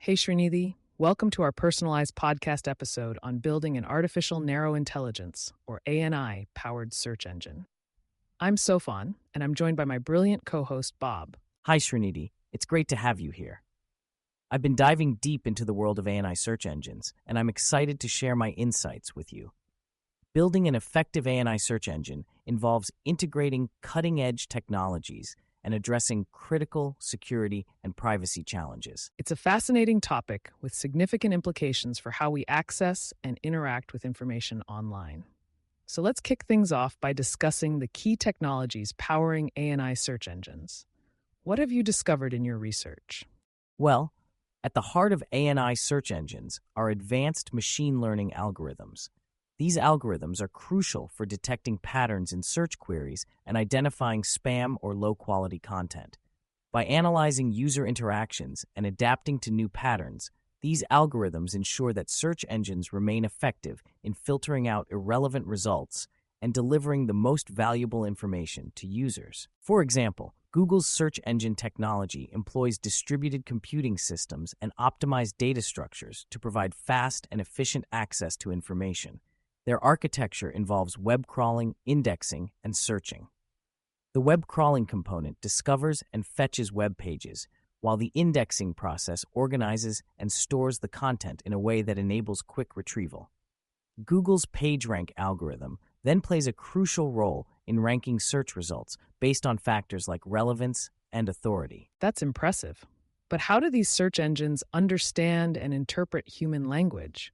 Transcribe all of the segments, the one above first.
Hey Srinidhi, welcome to our personalized podcast episode on building an artificial narrow intelligence, or ANI, powered search engine. I'm Sofan, and I'm joined by my brilliant co-host Bob. Hi, Srinidhi. It's great to have you here. I've been diving deep into the world of ANI search engines, and I'm excited to share my insights with you. Building an effective ANI search engine involves integrating cutting-edge technologies and addressing critical security and privacy challenges. It's a fascinating topic with significant implications for how we access and interact with information online. So let's kick things off by discussing the key technologies powering ANI search engines. What have you discovered in your research? Well, at the heart of ANI search engines are advanced machine learning algorithms. These algorithms are crucial for detecting patterns in search queries and identifying spam or low-quality content. By analyzing user interactions and adapting to new patterns, these algorithms ensure that search engines remain effective in filtering out irrelevant results and delivering the most valuable information to users. For example, Google's search engine technology employs distributed computing systems and optimized data structures to provide fast and efficient access to information. Their architecture involves web crawling, indexing, and searching. The web crawling component discovers and fetches web pages, while the indexing process organizes and stores the content in a way that enables quick retrieval. Google's PageRank algorithm then plays a crucial role in ranking search results based on factors like relevance and authority. That's impressive. But how do these search engines understand and interpret human language?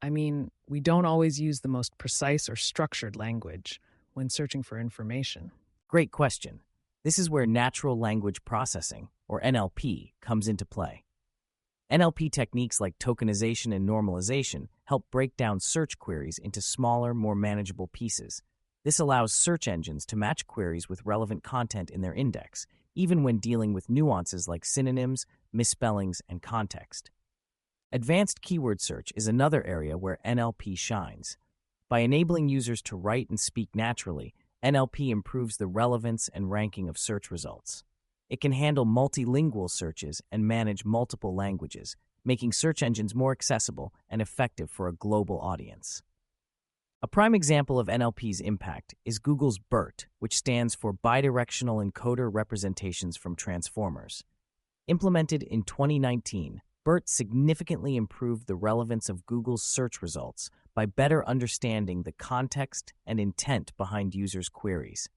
I mean, we don't always use the most precise or structured language when searching for information. Great question. This is where natural language processing, or NLP, comes into play. NLP techniques like tokenization and normalization help break down search queries into smaller, more manageable pieces. This allows search engines to match queries with relevant content in their index, even when dealing with nuances like synonyms, misspellings, and context. Advanced keyword search is another area where NLP shines. By enabling users to write and speak naturally, NLP improves the relevance and ranking of search results. It can handle multilingual searches and manage multiple languages, making search engines more accessible and effective for a global audience. A prime example of NLP's impact is Google's BERT, which stands for Bidirectional Encoder Representations from Transformers. Implemented in 2019, BERT significantly improved the relevance of Google's search results by better understanding the context and intent behind users' queries.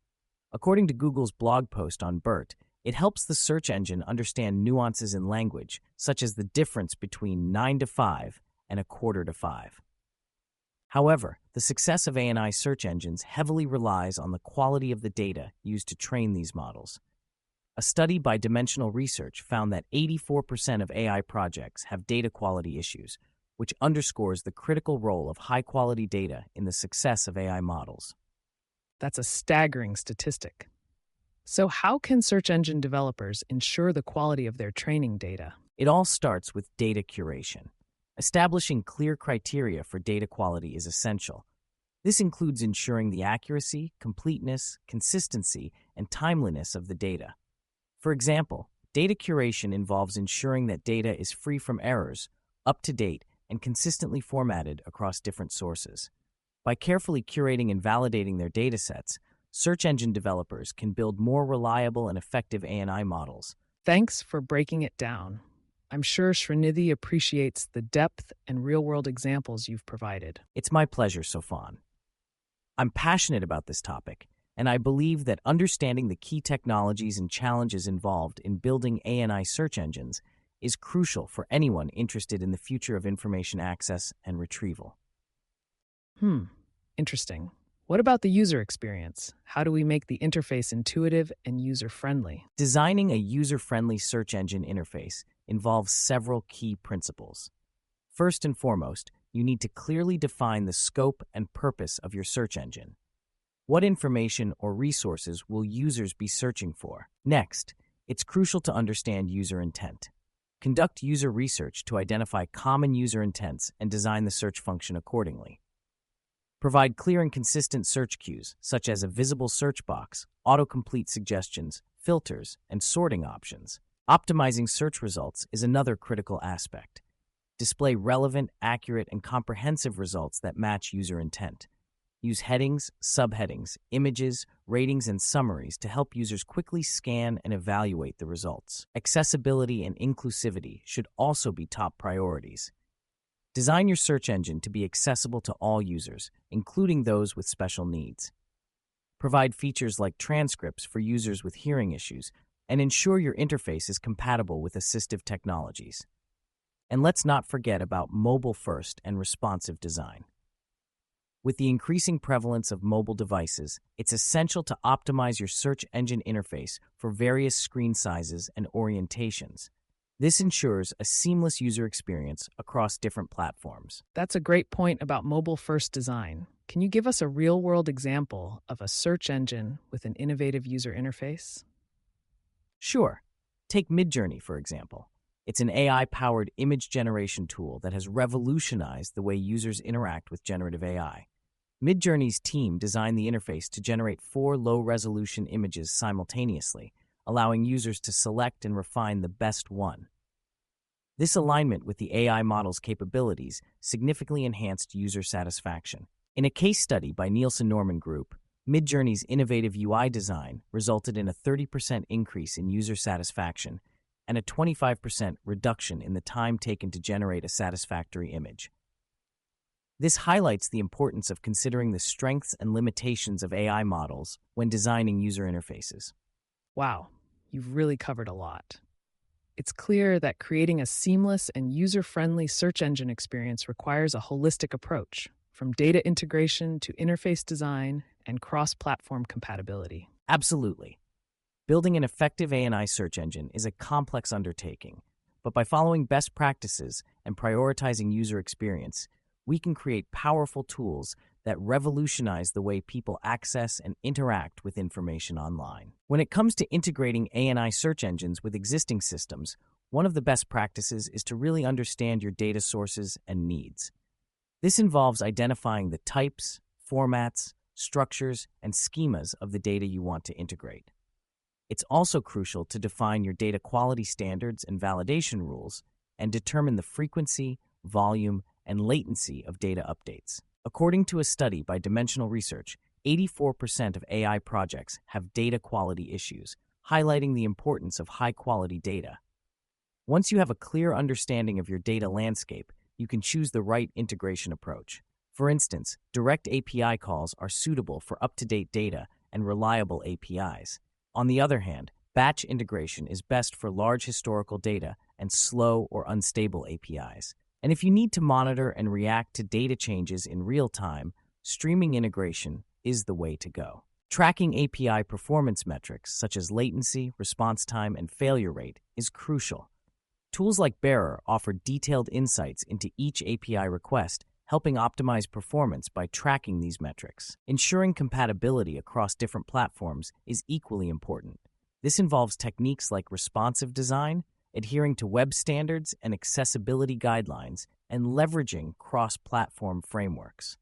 According to Google's blog post on BERT, it helps the search engine understand nuances in language, such as the difference between 9 to 5 and a quarter to 5. However, the success of ANI search engines heavily relies on the quality of the data used to train these models. A study by Dimensional Research found that 84% of AI projects have data quality issues, which underscores the critical role of high-quality data in the success of AI models. That's a staggering statistic. So how can search engine developers ensure the quality of their training data? It all starts with data curation. Establishing clear criteria for data quality is essential. This includes ensuring the accuracy, completeness, consistency, and timeliness of the data. For example, data curation involves ensuring that data is free from errors, up to date, and consistently formatted across different sources. By carefully curating and validating their datasets, search engine developers can build more reliable and effective ANI models. Thanks for breaking it down. I'm sure Srinidhi appreciates the depth and real-world examples you've provided. It's my pleasure, Sofan. I'm passionate about this topic, and I believe that understanding the key technologies and challenges involved in building ANI search engines is crucial for anyone interested in the future of information access and retrieval. Interesting. What about the user experience? How do we make the interface intuitive and user-friendly? Designing a user-friendly search engine interface involves several key principles. First and foremost, you need to clearly define the scope and purpose of your search engine. What information or resources will users be searching for? Next, it's crucial to understand user intent. Conduct user research to identify common user intents and design the search function accordingly. Provide clear and consistent search cues, such as a visible search box, autocomplete suggestions, filters, and sorting options. Optimizing search results is another critical aspect. Display relevant, accurate, and comprehensive results that match user intent. Use headings, subheadings, images, ratings, and summaries to help users quickly scan and evaluate the results. Accessibility and inclusivity should also be top priorities. Design your search engine to be accessible to all users, including those with special needs. Provide features like transcripts for users with hearing issues, and ensure your interface is compatible with assistive technologies. And let's not forget about mobile-first and responsive design. With the increasing prevalence of mobile devices, it's essential to optimize your search engine interface for various screen sizes and orientations. This ensures a seamless user experience across different platforms. That's a great point about mobile-first design. Can you give us a real-world example of a search engine with an innovative user interface? Sure. Take Midjourney, for example. It's an AI-powered image generation tool that has revolutionized the way users interact with generative AI. Midjourney's team designed the interface to generate 4 low-resolution images simultaneously, allowing users to select and refine the best one. This alignment with the AI model's capabilities significantly enhanced user satisfaction. In a case study by Nielsen Norman Group, Midjourney's innovative UI design resulted in a 30% increase in user satisfaction and a 25% reduction in the time taken to generate a satisfactory image. This highlights the importance of considering the strengths and limitations of AI models when designing user interfaces. Wow, you've really covered a lot. It's clear that creating a seamless and user-friendly search engine experience requires a holistic approach, from data integration to interface design and cross-platform compatibility. Absolutely. Building an effective AI search engine is a complex undertaking, but by following best practices and prioritizing user experience, we can create powerful tools that revolutionize the way people access and interact with information online. When it comes to integrating AI search engines with existing systems, one of the best practices is to really understand your data sources and needs. This involves identifying the types, formats, structures, and schemas of the data you want to integrate. It's also crucial to define your data quality standards and validation rules and determine the frequency, volume, and latency of data updates. According to a study by Dimensional Research, 84% of AI projects have data quality issues, highlighting the importance of high-quality data. Once you have a clear understanding of your data landscape, you can choose the right integration approach. For instance, direct API calls are suitable for up-to-date data and reliable APIs. On the other hand, batch integration is best for large historical data and slow or unstable APIs. And if you need to monitor and react to data changes in real time, streaming integration is the way to go. Tracking API performance metrics such as latency, response time, and failure rate is crucial. Tools like Bearer offer detailed insights into each API request, helping optimize performance by tracking these metrics. Ensuring compatibility across different platforms is equally important. This involves techniques like responsive design, adhering to web standards and accessibility guidelines, and leveraging cross-platform frameworks.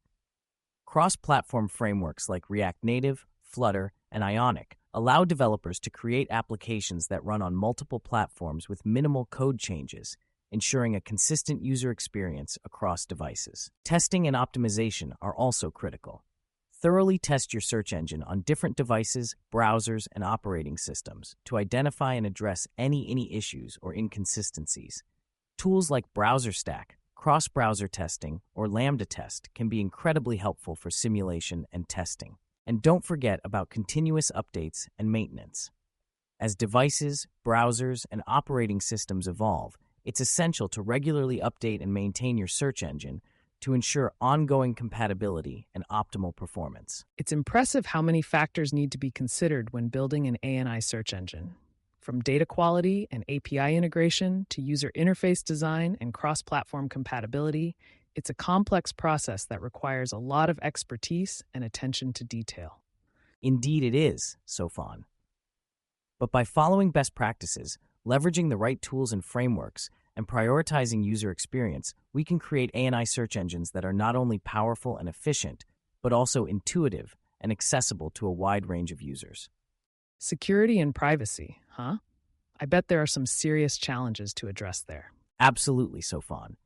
Cross-platform frameworks like React Native, Flutter, and Ionic allow developers to create applications that run on multiple platforms with minimal code changes, ensuring a consistent user experience across devices. Testing and optimization are also critical. Thoroughly test your search engine on different devices, browsers, and operating systems to identify and address any issues or inconsistencies. Tools like BrowserStack, cross-browser testing, or Lambda test can be incredibly helpful for simulation and testing. And don't forget about continuous updates and maintenance. As devices, browsers, and operating systems evolve, it's essential to regularly update and maintain your search engine to ensure ongoing compatibility and optimal performance. It's impressive how many factors need to be considered when building an AI search engine. From data quality and API integration to user interface design and cross-platform compatibility, it's a complex process that requires a lot of expertise and attention to detail. Indeed it is, Sofan. But by following best practices, leveraging the right tools and frameworks, and prioritizing user experience, we can create AI search engines that are not only powerful and efficient, but also intuitive and accessible to a wide range of users. Security and privacy, huh? I bet there are some serious challenges to address there. Absolutely, Sofan.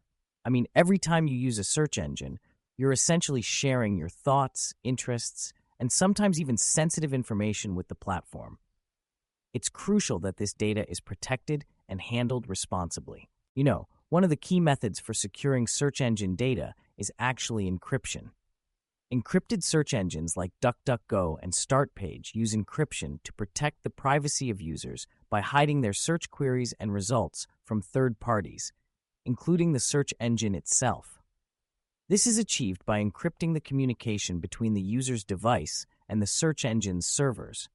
I mean, every time you use a search engine, you're essentially sharing your thoughts, interests, and sometimes even sensitive information with the platform. It's crucial that this data is protected and handled responsibly. One of the key methods for securing search engine data is actually encryption. Encrypted search engines like DuckDuckGo and StartPage use encryption to protect the privacy of users by hiding their search queries and results from third parties, including the search engine itself. This is achieved by encrypting the communication between the user's device and the search engine's servers,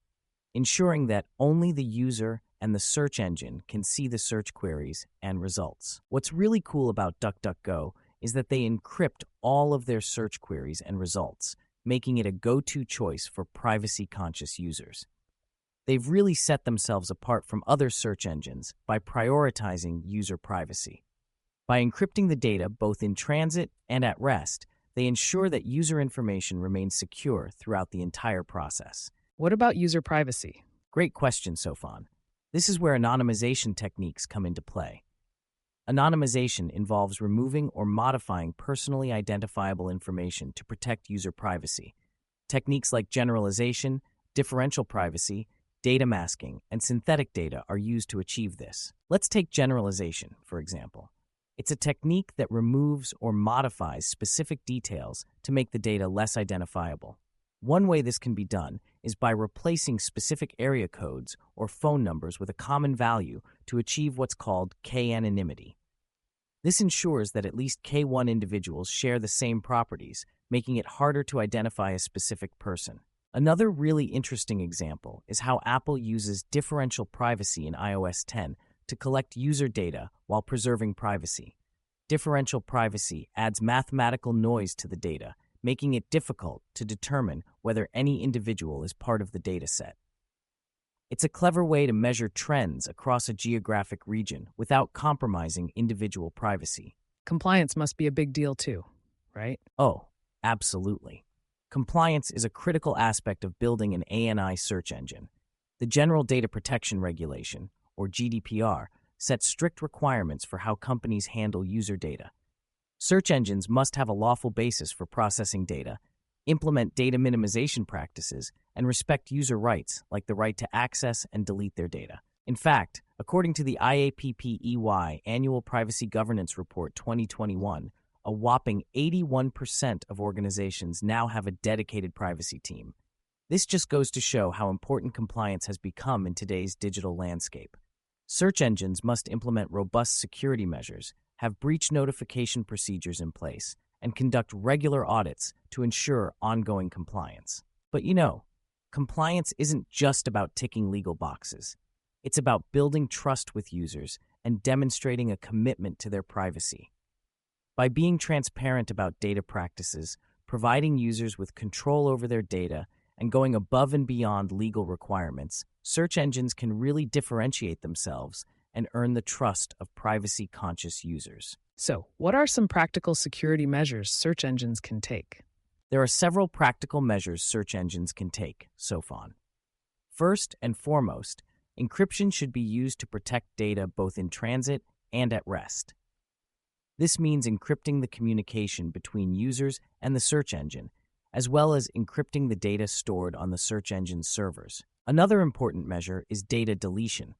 ensuring that only the user and the search engine can see the search queries and results. What's really cool about DuckDuckGo is that they encrypt all of their search queries and results, making it a go-to choice for privacy-conscious users. They've really set themselves apart from other search engines by prioritizing user privacy. By encrypting the data both in transit and at rest, they ensure that user information remains secure throughout the entire process. What about user privacy? Great question, Sofan. This is where anonymization techniques come into play. Anonymization involves removing or modifying personally identifiable information to protect user privacy. Techniques like generalization, differential privacy, data masking, and synthetic data are used to achieve this. Let's take generalization, for example. It's a technique that removes or modifies specific details to make the data less identifiable. One way this can be done is by replacing specific area codes or phone numbers with a common value to achieve what's called k-anonymity. This ensures that at least K1 individuals share the same properties, making it harder to identify a specific person. Another really interesting example is how Apple uses differential privacy in iOS 10 to collect user data while preserving privacy. Differential privacy adds mathematical noise to the data, making it difficult to determine whether any individual is part of the dataset. It's a clever way to measure trends across a geographic region without compromising individual privacy. Compliance must be a big deal too, right? Oh, absolutely. Compliance is a critical aspect of building an ANI search engine. The General Data Protection Regulation, or GDPR, sets strict requirements for how companies handle user data. Search engines must have a lawful basis for processing data, implement data minimization practices, and respect user rights like the right to access and delete their data. In fact, according to the IAPPEY Annual Privacy Governance Report 2021, a whopping 81% of organizations now have a dedicated privacy team. This just goes to show how important compliance has become in today's digital landscape. Search engines must implement robust security measures, have breach notification procedures in place, and conduct regular audits to ensure ongoing compliance. But compliance isn't just about ticking legal boxes. It's about building trust with users and demonstrating a commitment to their privacy. By being transparent about data practices, providing users with control over their data, and going above and beyond legal requirements, search engines can really differentiate themselves and earn the trust of privacy-conscious users. So, what are some practical security measures search engines can take? There are several practical measures search engines can take, Sofan. First and foremost, encryption should be used to protect data both in transit and at rest. This means encrypting the communication between users and the search engine, as well as encrypting the data stored on the search engine's servers. Another important measure is data deletion.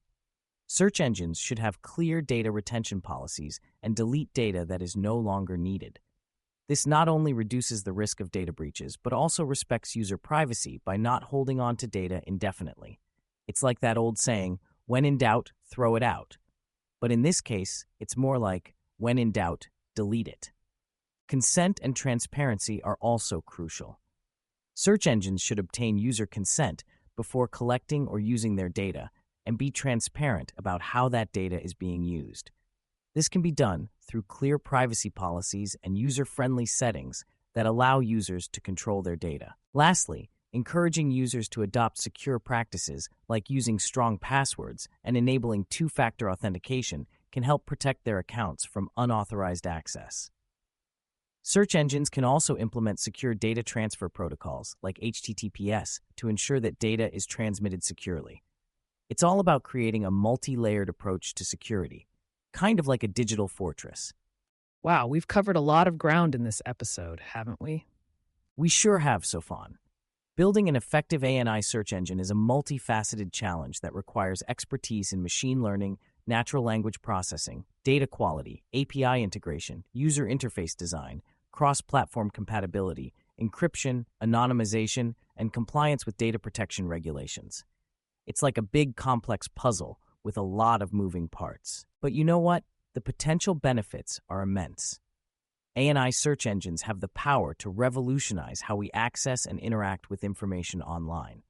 Search engines should have clear data retention policies and delete data that is no longer needed. This not only reduces the risk of data breaches, but also respects user privacy by not holding on to data indefinitely. It's like that old saying, when in doubt, throw it out. But in this case, it's more like, when in doubt, delete it. Consent and transparency are also crucial. Search engines should obtain user consent before collecting or using their data, and be transparent about how that data is being used. This can be done through clear privacy policies and user-friendly settings that allow users to control their data. Lastly, encouraging users to adopt secure practices like using strong passwords and enabling two-factor authentication can help protect their accounts from unauthorized access. Search engines can also implement secure data transfer protocols like HTTPS to ensure that data is transmitted securely. It's all about creating a multi-layered approach to security, kind of like a digital fortress. Wow, we've covered a lot of ground in this episode, haven't we? We sure have, Sofan. Building an effective ANI search engine is a multifaceted challenge that requires expertise in machine learning, natural language processing, data quality, API integration, user interface design, cross-platform compatibility, encryption, anonymization, and compliance with data protection regulations. It's like a big, complex puzzle with a lot of moving parts. But you know what? The potential benefits are immense. ANI search engines have the power to revolutionize how we access and interact with information online.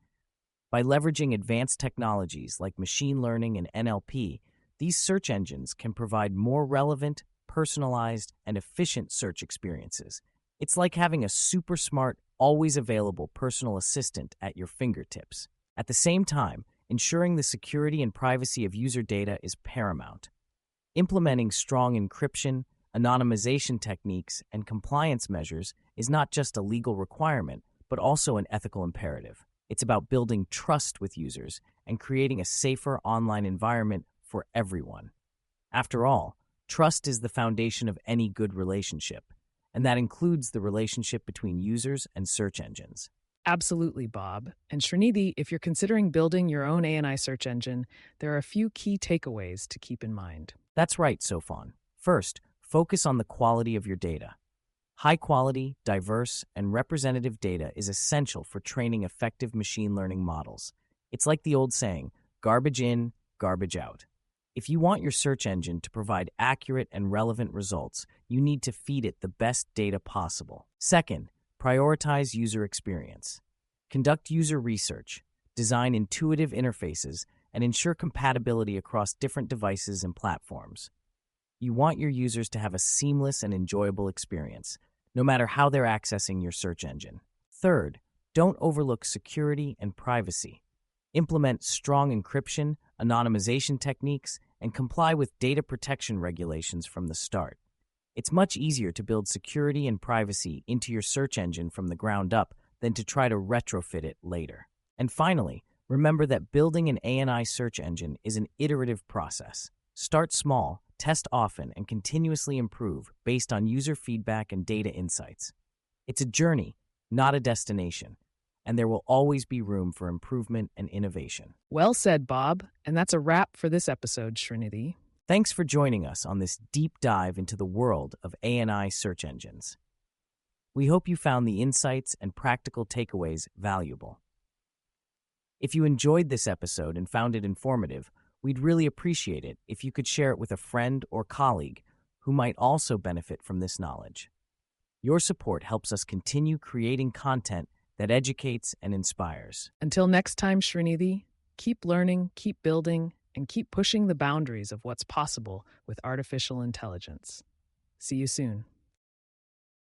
By leveraging advanced technologies like machine learning and NLP, these search engines can provide more relevant, personalized, and efficient search experiences. It's like having a super smart, always available personal assistant at your fingertips. At the same time, ensuring the security and privacy of user data is paramount. Implementing strong encryption, anonymization techniques, and compliance measures is not just a legal requirement, but also an ethical imperative. It's about building trust with users and creating a safer online environment for everyone. After all, trust is the foundation of any good relationship, and that includes the relationship between users and search engines. Absolutely, Bob. And Srinidhi, if you're considering building your own ANI search engine, there are a few key takeaways to keep in mind. That's right, Sofan. First, focus on the quality of your data. High-quality, diverse, and representative data is essential for training effective machine learning models. It's like the old saying, garbage in, garbage out. If you want your search engine to provide accurate and relevant results, you need to feed it the best data possible. Second, prioritize user experience. Conduct user research, design intuitive interfaces, and ensure compatibility across different devices and platforms. You want your users to have a seamless and enjoyable experience, no matter how they're accessing your search engine. Third, don't overlook security and privacy. Implement strong encryption, anonymization techniques, and comply with data protection regulations from the start. It's much easier to build security and privacy into your search engine from the ground up than to try to retrofit it later. And finally, remember that building an ANI search engine is an iterative process. Start small, test often, and continuously improve based on user feedback and data insights. It's a journey, not a destination, and there will always be room for improvement and innovation. Well said, Bob. And that's a wrap for this episode, Srinidhi. Thanks for joining us on this deep dive into the world of ANI search engines. We hope you found the insights and practical takeaways valuable. If you enjoyed this episode and found it informative, we'd really appreciate it if you could share it with a friend or colleague who might also benefit from this knowledge. Your support helps us continue creating content that educates and inspires. Until next time, Srinidhi, keep learning, keep building, and keep pushing the boundaries of what's possible with artificial intelligence. See you soon.